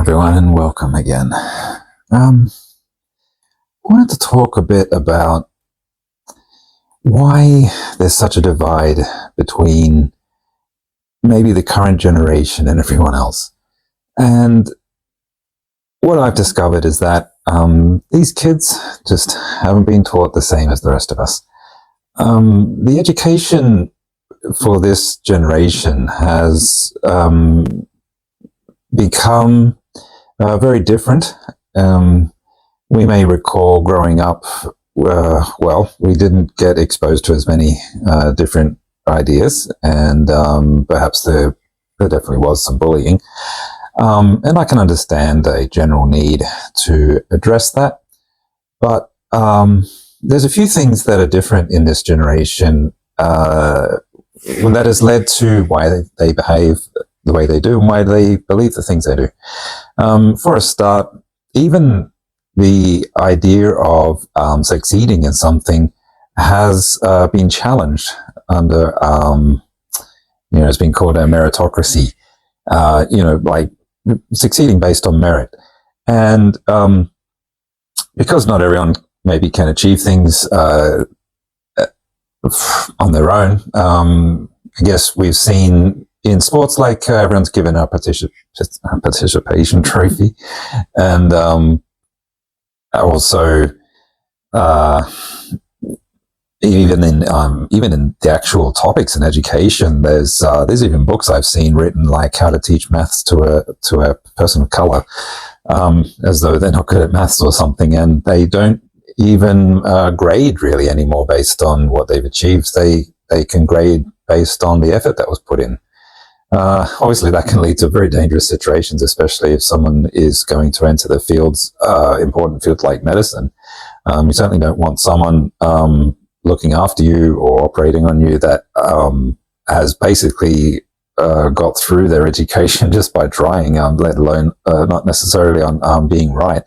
everyone, and welcome again. I wanted to talk a bit about why there's such a divide between maybe the current generation and everyone else. And what I've discovered is that these kids just haven't been taught the same as the rest of us. The education for this generation has become very different. We may recall growing up, we didn't get exposed to as many different ideas, and perhaps there definitely was some bullying. And I can understand a general need to address that. But there's a few things that are different in this generation that has led to why they behave the way they do and why they believe the things they do. For a start, even the idea of succeeding in something has been challenged under, it's been called a meritocracy, like succeeding based on merit. And because not everyone maybe can achieve things on their own, I guess we've seen in sports like everyone's given a participation trophy, and also even in the actual topics in education, there's even books I've seen written like how to teach maths to a person of color, as though they're not good at maths or something, and they don't even grade really anymore based on what they've achieved. They can grade based on the effort that was put in. Obviously, that can lead to very dangerous situations, especially if someone is going to enter the important field like medicine. You certainly don't want someone looking after you or operating on you that has basically got through their education just by trying, let alone not necessarily on being right.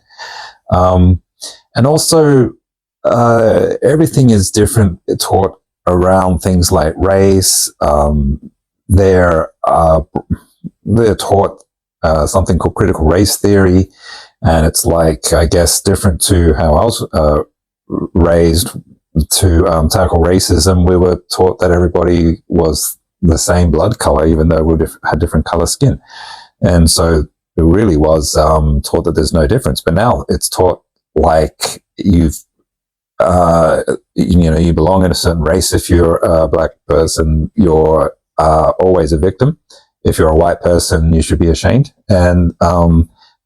And also, everything is different, taught around things like race. They're taught something called critical race theory, and it's like, I guess, different to how I was raised to tackle racism. We were taught that everybody was the same blood color, even though we had different color skin, and so it really was taught that there's no difference. But now it's taught like you belong in a certain race. If you're a black person, you're always a victim. If you're a white person, you should be ashamed. And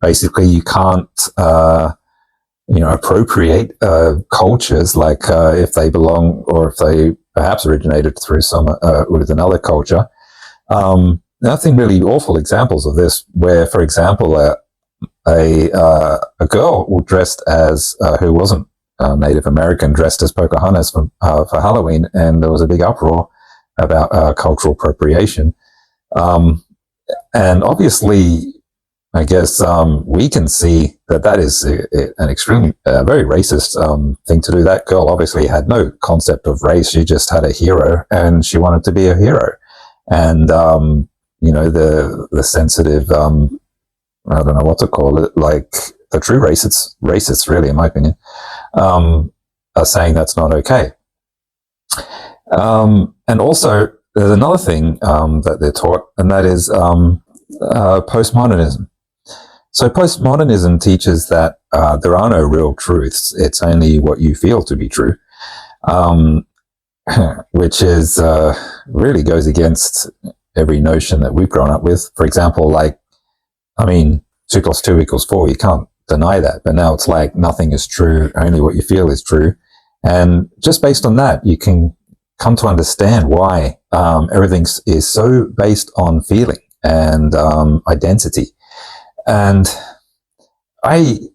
basically, you can't, appropriate cultures like if they belong or if they perhaps originated through with another culture. I've seen really awful examples of this, where, for example, a girl dressed as who wasn't Native American dressed as Pocahontas for Halloween, and there was a big uproar about cultural appropriation. And obviously, I guess we can see that is an extremely, very racist thing to do. That girl obviously had no concept of race. She just had a hero, and she wanted to be a hero. And, the sensitive, I don't know what to call it, like the true racists really, in my opinion, are saying that's not okay. And also, there's another thing that they're taught, and that is postmodernism. So postmodernism teaches that there are no real truths. It's only what you feel to be true, which is really goes against every notion that we've grown up with. For example, 2 + 2 = 4. You can't deny that. But now it's like nothing is true. Only what you feel is true. And just based on that, you can come to understand why everything is so based on feeling and identity. And having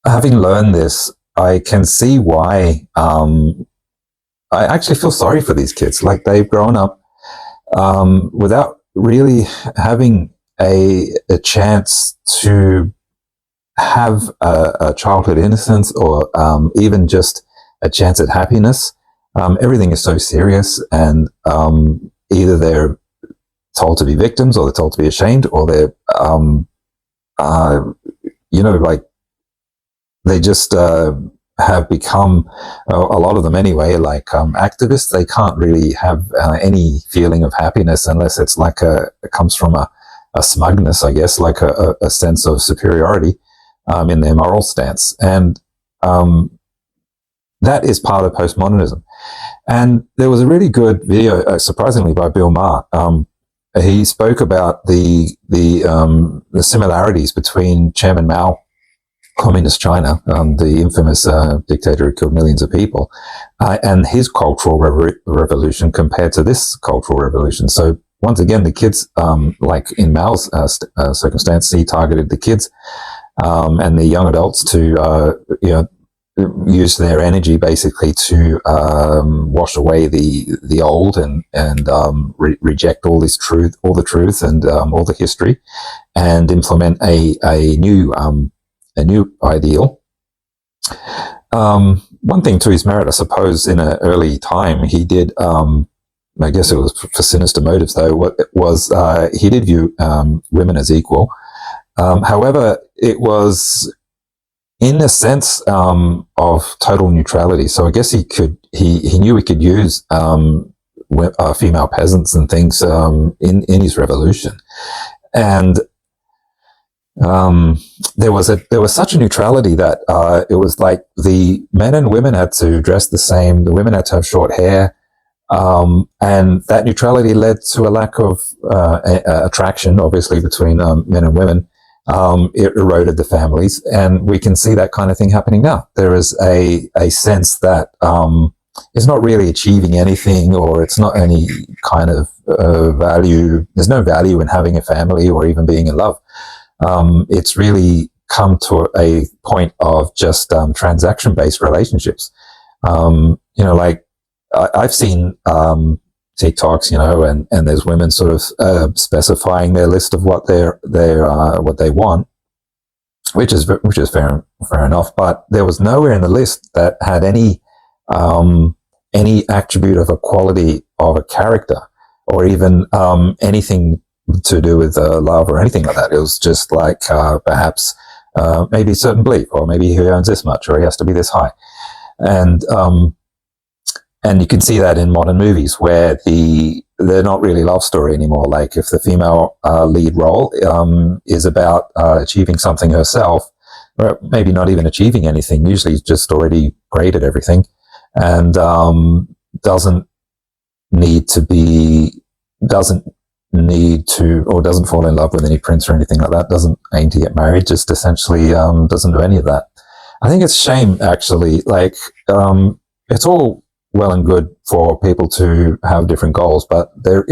learned this, I can see why I actually feel sorry for these kids. Like, they've grown up without really having a chance to have a childhood innocence, or even just a chance at happiness. Everything is so serious, and either they're told to be victims, or they're told to be ashamed, or they're, like they just have become, a lot of them anyway, like activists. They can't really have any feeling of happiness unless it's like it comes from a smugness, I guess, like a sense of superiority in their moral stance. And that is part of postmodernism. And there was a really good video, surprisingly, by Bill Maher. He spoke about the similarities between Chairman Mao, Communist China, the infamous dictator who killed millions of people, and his cultural revolution compared to this cultural revolution. So once again, the kids, like in Mao's circumstance, he targeted the kids and the young adults to, use their energy basically to wash away the old and reject all this truth, all the truth, and all the history, and implement a new ideal. One thing to his merit, I suppose, in an early time, he did. I guess it was for sinister motives, though. What it was, he did view women as equal. However, it was in the sense of total neutrality. So I guess he knew he could use female peasants and things in his revolution, and there was such a neutrality that it was like the men and women had to dress the same. The women had to have short hair, and that neutrality led to a lack of attraction, obviously, between men and women. It eroded the families, and we can see that kind of thing happening now. There is a sense that it's not really achieving anything, or it's not any kind of value. There's no value in having a family or even being in love. It's really come to a point of just transaction-based relationships. Like I've seen TikToks, and there's women sort of specifying their list of what what they want, which is fair enough. But there was nowhere in the list that had any attribute of a quality of a character, or even anything to do with love or anything like that. It was just like perhaps maybe a certain belief, or maybe he earns this much, or he has to be this high, and you can see that in modern movies where they're not really love story anymore. Like if the female lead role is about achieving something herself, or maybe not even achieving anything, usually just already great at everything, and doesn't fall in love with any prince or anything like that, doesn't aim to get married, just essentially doesn't do any of that. I think it's a shame, actually. Like it's all well and good for people to have different goals, but there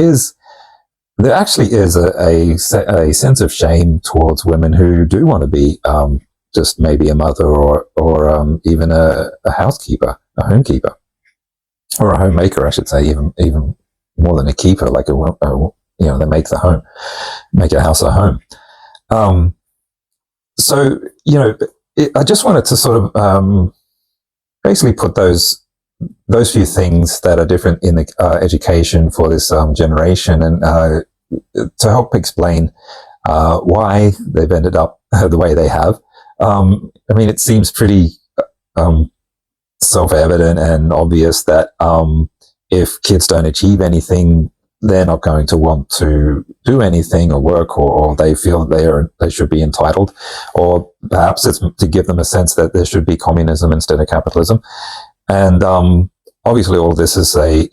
actually is a sense of shame towards women who do want to be just maybe a mother, or even a housekeeper, a homekeeper, or a homemaker, I should say, even more than a keeper, like they make a house a home. I just wanted to sort of basically put those few things that are different in the education for this generation, and to help explain why they've ended up the way they have. It seems pretty self-evident and obvious that if kids don't achieve anything, they're not going to want to do anything or work, or they feel that they should be entitled, or perhaps it's to give them a sense that there should be communism instead of capitalism. And obviously, all of this is a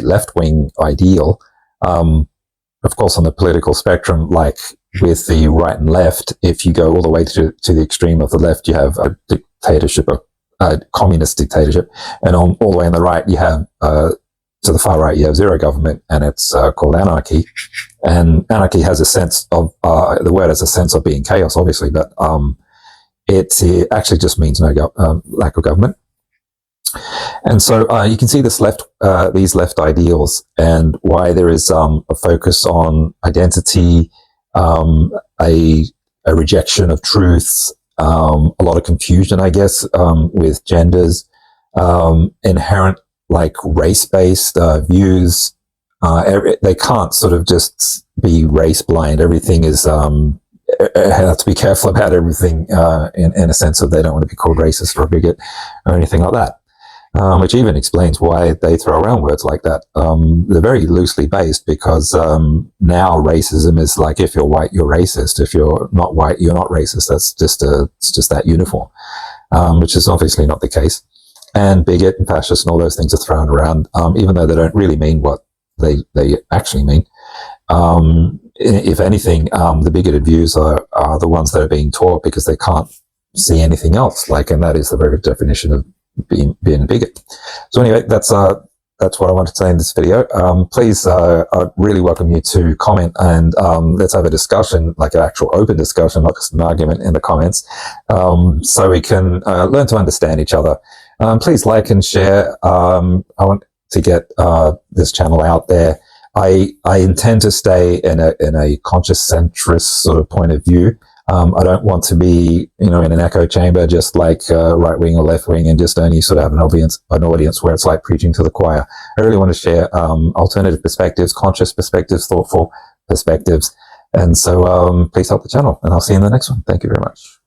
left-wing ideal. Of course, on the political spectrum, like with the right and left, if you go all the way to the extreme of the left, you have a dictatorship, a communist dictatorship, and all the way on the right, you have to the far right, you have zero government, and it's called anarchy. And anarchy has a sense of the word has a sense of being chaos, obviously, but it actually just means lack of government. And so you can see these left ideals, and why there is a focus on identity, a rejection of truths, a lot of confusion, I guess, with genders, inherent like race-based views, they can't sort of just be race blind. Everything is, have to be careful about everything in a sense of they don't want to be called racist or a bigot or anything like that. Which even explains why they throw around words like that. They're very loosely based because now racism is like, if you're white, you're racist. If you're not white, you're not racist. It's just that uniform, which is obviously not the case. And bigot and fascist and all those things are thrown around, even though they don't really mean what they actually mean. If anything, the bigoted views are the ones that are being taught because they can't see anything else. And that is the very definition of being a bigot. So anyway, that's what I wanted to say in this video. Please, I really welcome you to comment and let's have a discussion, like an actual open discussion, not just an argument in the comments, so we can learn to understand each other. Please like and share. I want to get this channel out there. I intend to stay in a conscious centrist sort of point of view. I don't want to be, in an echo chamber, just like right wing or left wing, and just only sort of have an audience where it's like preaching to the choir. I really want to share alternative perspectives, conscious perspectives, thoughtful perspectives. And so please help the channel, and I'll see you in the next one. Thank you very much.